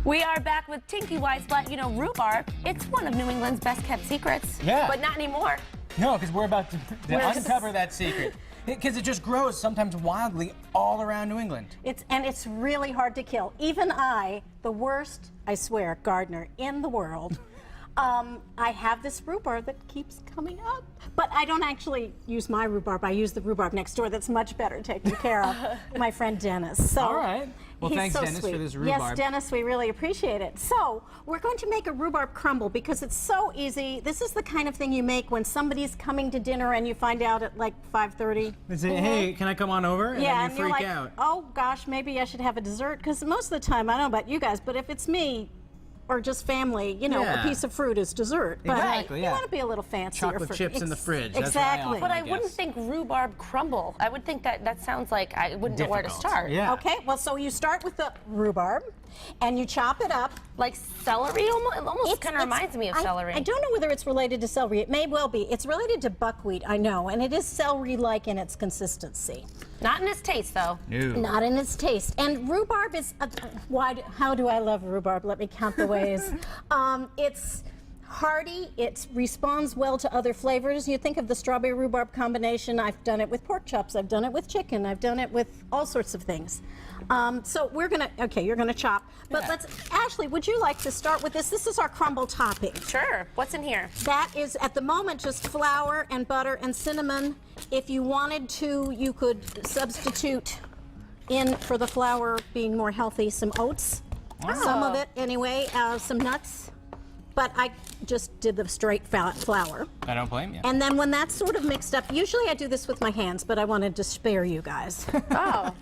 We are back with Tinky Weisblatt. You know, rhubarb, it's one of New England's best kept secrets. Yeah. But not anymore. No, because we're about to uncover that secret. Because it just grows sometimes wildly all around New England. It's really hard to kill. Even I, the worst, I swear, gardener in the world, I have this rhubarb that keeps coming up. But I don't actually use my rhubarb. I use the rhubarb next door that's much better taken care of. My friend Dennis. So all right. Well, he's thanks, so Dennis, sweet. for this rhubarb. Yes, Dennis, we really appreciate it. So we're going to make a rhubarb crumble because it's so easy. This is the kind of thing you make when somebody's coming to dinner and you find out at like 5:30. They say, hey, can I come on over? And Yeah, then and you you're freak like, out. oh gosh, maybe I should have a dessert. Because most of the time, I don't know about you guys, but if it's me, or just family, you know, Yeah. a piece of fruit is dessert. But Exactly, you yeah. want to be a little fancier. Chocolate chips in the fridge. That's what I Exactly. often But I guess. wouldn't think rhubarb crumble. I would think that sounds like I wouldn't know where to Difficult. start. Yeah. Okay, well, so you start with the rhubarb, and you chop it up. Like celery, almost kind of reminds me of celery. I don't know whether it's related to celery. It may well be. It's related to buckwheat, I know, and it is celery-like in its consistency. Not in its taste, though. No. Not in its taste. And rhubarb is, how do I love rhubarb? Let me count the ways. It's hearty, it responds well to other flavors. You think of the strawberry rhubarb combination. I've done it with pork chops, I've done it with chicken, I've done it with all sorts of things. So we're gonna, okay, you're gonna chop. But Yeah. let's, Ashley, would you like to start with this? This is our crumble topping. Sure. What's in here? That is, at the moment, just flour and butter and cinnamon. If you wanted to, you could substitute in, for the flour being more healthy, some oats. Some of it, anyway, some nuts. But I just did the straight flour. I don't blame you. And then when that's sort of mixed up, usually I do this with my hands, but I wanted to spare you guys. Oh.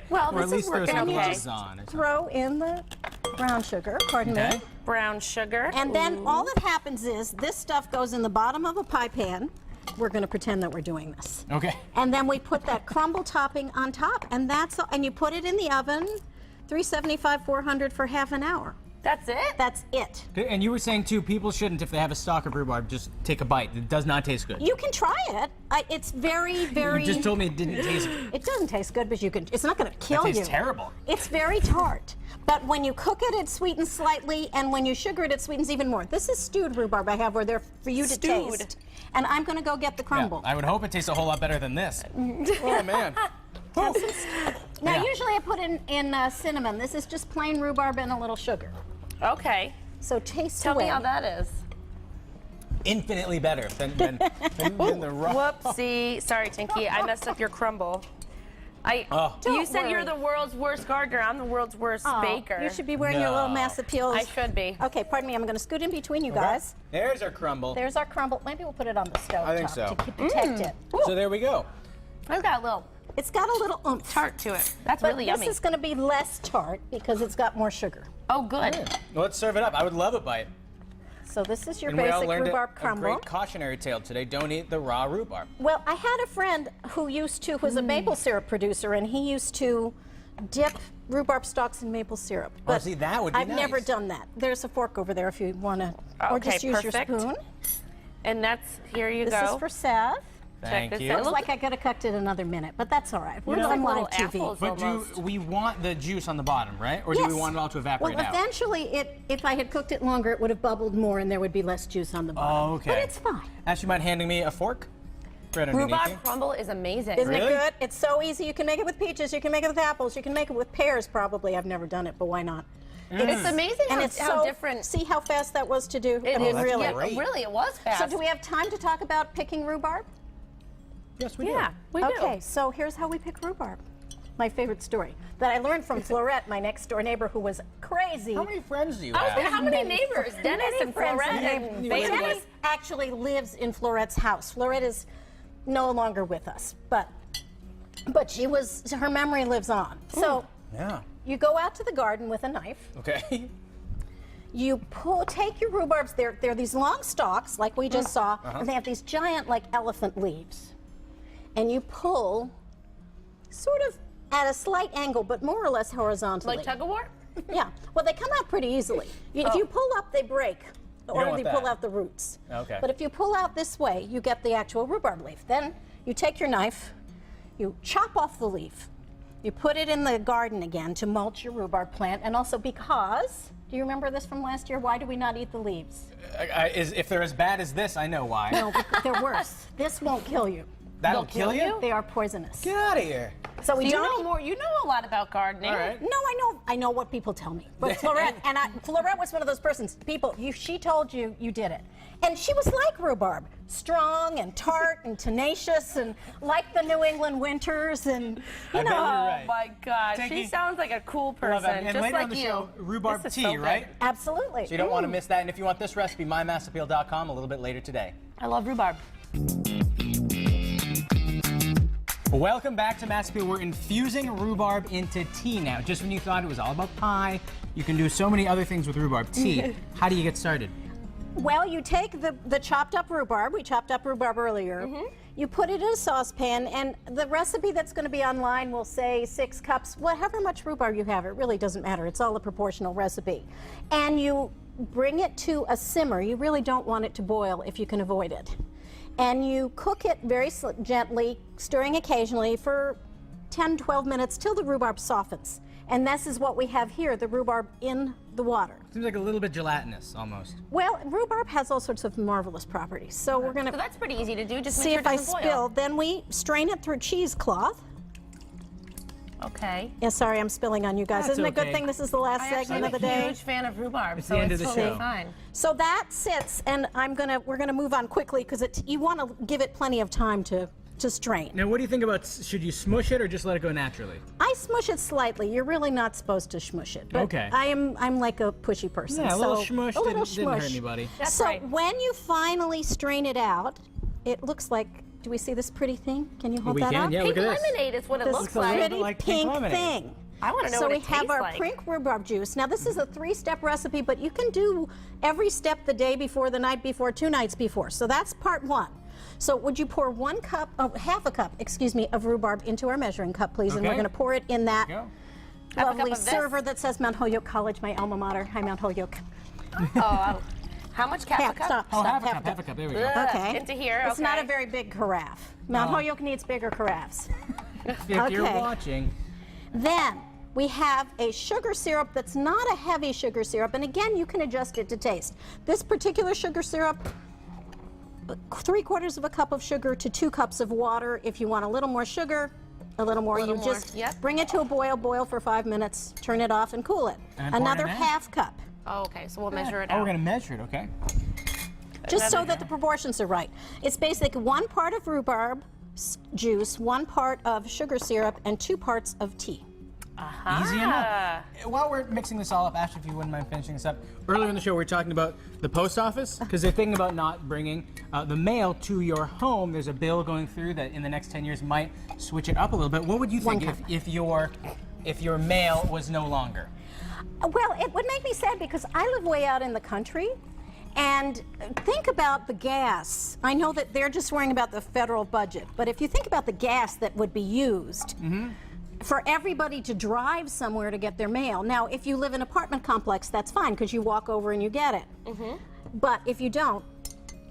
Well, or at this least is throw working some okay. cheese on. Or something. Throw in the brown sugar, pardon Okay. me. Brown sugar. And then all that happens is this stuff goes in the bottom of a pie pan. We're going to pretend that we're doing this. Okay. And then we put that crumble topping on top, and that's all, and you put it in the oven, 375, 400 for half an hour. That's it? That's it. Okay, and you were saying too, people shouldn't, if they have a stalk of rhubarb, just take a bite. It does not taste good. You can try it. It's very, very. You just told me it didn't taste good. It doesn't taste good, but you can. It's not going to kill It you. tastes terrible. It's very tart. But when you cook it, it sweetens slightly, and when you sugar it, it sweetens even more. This is stewed rhubarb I have, where they're for you to Stewed. taste. And I'm going to go get the crumble. Yeah, I would hope it tastes a whole lot better than this. Oh man. Now, Yeah. usually I put in cinnamon. This is just plain rhubarb and a little sugar. Okay. So taste Tell away. me how that is. Infinitely better than the raw. Whoopsie. Sorry, Tinky. I messed up your crumble. You Don't said you're worry. the world's worst gardener. I'm the world's worst Oh, baker. you should be wearing your little No. mass appeals. I should be. Okay, pardon me. I'm going to scoot in between you guys. There's our crumble. There's our crumble. Maybe we'll put it on the stove I think top so. to protect it. So there we go. I've got a little It's got a little oomph. tart to it. That's But really this yummy. is going to be less tart because it's got more sugar. Oh, good. Well, let's serve it up. I would love a bite. So this is your And we all basic learned rhubarb a crumble. great cautionary tale today. Don't eat the raw rhubarb. Well, I had a friend who was a maple syrup producer, and he used to dip rhubarb stalks in maple syrup. Oh, But see, that would be I've never nice. done that. There's a fork over there if you want to, or Okay, just use perfect. your spoon. And here you This go. is for Seth. Thank this you. out. Looks like I could have cooked it another minute, but that's all right. We're Looks on like live little TV. apples. But do Almost. we want the juice on the bottom, right? Or do we Yes. want it all to evaporate Well, out? eventually, if I had cooked it longer, it would have bubbled more, and there would be less juice on the bottom. Oh, okay. But it's fine. Ashley, mind handing me a fork? Right underneath you. Rhubarb crumble is amazing. Isn't Really? it good? It's so easy. You can make it with peaches. You can make it with apples. You can make it with pears, probably. I've never done it, but why not? It's amazing And how, it's how so different. See how fast that was to do? It I mean, is. that's really. Yeah, great. really, it was fast. So do we have time to talk about picking rhubarb? Yes, we do. Yeah, we do. Okay, so here's how we pick rhubarb. My favorite story that I learned from Florette, my next door neighbor, who was crazy. How many friends do you I was have? gonna- how many neighbors? Dennis Many and friends Florette and Well, Bailey. Dennis actually lives in Florette's house. Florette is no longer with us, but her memory lives on. So Yeah. you go out to the garden with a knife. Okay. You take your rhubarbs. They're these long stalks, like we just saw, and they have these giant, like elephant leaves. And you pull, sort of at a slight angle, but more or less horizontally. Like tug of war? Yeah. Well, they come out pretty easily. If you pull up, they break, or want they pull that. out the roots. Okay. But if you pull out this way, you get the actual rhubarb leaf. Then you take your knife, you chop off the leaf, You put it in the garden again to mulch your rhubarb plant, and also because, do you remember this from last year? Why do we not eat the leaves? If they're as bad as this, I know why. No, but they're worse. This won't kill you. That'll kill you? They are poisonous. Get out of here. So we You don't know eat- more. You know a lot about gardening. All right. No, I know what people tell me. But Florette, Florette was one of those persons. She told you you did it, and she was like rhubarb, strong and tart and tenacious, and like the New England winters, and I bet you're right. Oh my God, Tinky. she sounds like a cool Love person, that. And just later like on the you. show, rhubarb This is tea, so good. right? absolutely. So you don't want to miss that. And if you want this recipe, mymassappeal.com a little bit later today. I love rhubarb. Welcome back to Mass Appeal. We're infusing rhubarb into tea now. Just when you thought it was all about pie, you can do so many other things with rhubarb tea. How do you get started? Well, you take the chopped up rhubarb. We chopped up rhubarb earlier. You put it in a saucepan, and the recipe that's going to be online will say 6 cups, however much rhubarb you have. It really doesn't matter. It's all a proportional recipe. And you bring it to a simmer. You really don't want it to boil if you can avoid it. And you cook it very gently, stirring occasionally for 10, 12 minutes till the rhubarb softens. And this is what we have here, the rhubarb in the water. Seems like a little bit gelatinous, almost. Well, rhubarb has all sorts of marvelous properties. So we're going So to that's pretty easy to do. Just see make sure if it I doesn't boil. spill. Then we strain it through cheesecloth. Okay. Yeah, sorry, I'm spilling on you guys. That's Isn't it a good okay. thing this is the last segment of the I'm a day? huge fan of rhubarb, It's so the end it's of the totally show. fine. So that sits, and we're gonna move on quickly because you want to give it plenty of time to strain. Now, what do you think about, should you smush it or just let it go naturally? I smush it slightly. You're really not supposed to smush it. But Okay. I'm like a pushy person. Yeah, a little so smush a little didn't hurt smush. anybody. That's So right. when you finally strain it out, it looks like. Do we see this pretty thing? Can you hold We that can, up? yeah. Pink Look at this. lemonade is what it This looks is a like. pretty like pink pink lemonade. thing. I want to know So what we it have tastes our like. pink rhubarb juice. Now this is a 3-step recipe, but you can do every step the day before, the night before, 2 nights before. So that's part 1. So would you pour half a cup, of rhubarb into our measuring cup, please? And we're Okay. going to pour it in that Go. Half a cup lovely of this? server that says Mount Holyoke College, my alma mater. Hi, Mount Holyoke. Oh, how much half a cup? Stop. Oh, half a cup. There we go. Ugh, Okay. Into here. It's not okay. a very big carafe. Mount No. Holyoke needs bigger carafes. If you're Okay. watching, Then we have a sugar syrup that's not a heavy sugar syrup, and again, you can adjust it to taste. This particular sugar syrup, 3/4 of a cup of sugar to 2 cups of water. If you want a little more sugar, a little more. little You more, just yep. bring it to a boil for 5 minutes, turn it off, and cool it. And pour it Another in there? half cup. Oh, okay, so we'll measure it oh, out. we're going to measure it, okay? Just so Another- that the proportions are right. It's basically 1 part of rhubarb juice, 1 part of sugar syrup, and 2 parts of tea. Easy enough. While we're mixing this all up, Ashley, if you wouldn't mind finishing this up. Earlier in the show, we were talking about the post office, because they're thinking about not bringing the mail to your home. There's a bill going through that in the next 10 years might switch it up a little bit. What would you think if your mail was no longer? Well, it would make me sad because I live way out in the country. And think about the gas. I know that they're just worrying about the federal budget, but if you think about the gas that would be used for everybody to drive somewhere to get their mail. Now, if you live in an apartment complex, that's fine because you walk over and you get it. But if you don't,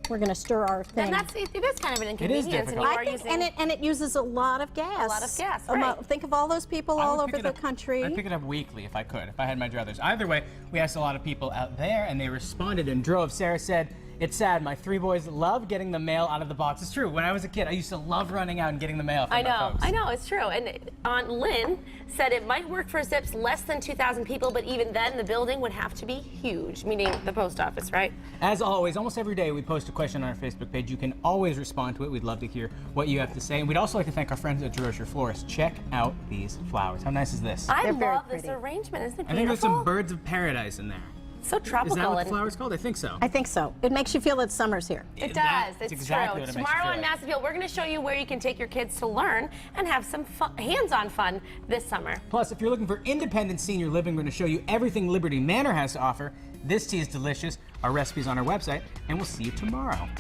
we're going to stir our thing. And it is kind of an inconvenience. difficult. And you I are think, using, and it uses a lot of gas. A lot of gas, right. Think of all those people I all would over pick it the up- country. I'd pick it up weekly if I could, if I had my druthers. Either way, we asked a lot of people out there, and they responded in droves. Sarah said, "It's sad. My 3 boys love getting the mail out of the box." It's true. When I was a kid, I used to love running out and getting the mail from I my know, folks. I know, it's true. And Aunt Lynn said it might work for zips less than 2,000 people, but even then the building would have to be huge, meaning the post office, right? As always, almost every day we post a question on our Facebook page. You can always respond to it. We'd love to hear what you have to say. And we'd also like to thank our friends at Jerocher Florist. Check out these flowers. How nice is this? I They're very love this pretty. arrangement. Isn't it I think there's beautiful? some birds of paradise in there. So Is tropical. that what the and flower's called? I think so. I think so. It makes you feel that summer's here. It That- does. that's It's exactly true. what it makes you Tomorrow feel on like. Mass Appeal, we're going to show you where you can take your kids to learn and have some hands-on fun this summer. Plus, if you're looking for independent senior living, we're going to show you everything Liberty Manor has to offer. This tea is delicious. Our recipe's on our website, and we'll see you tomorrow.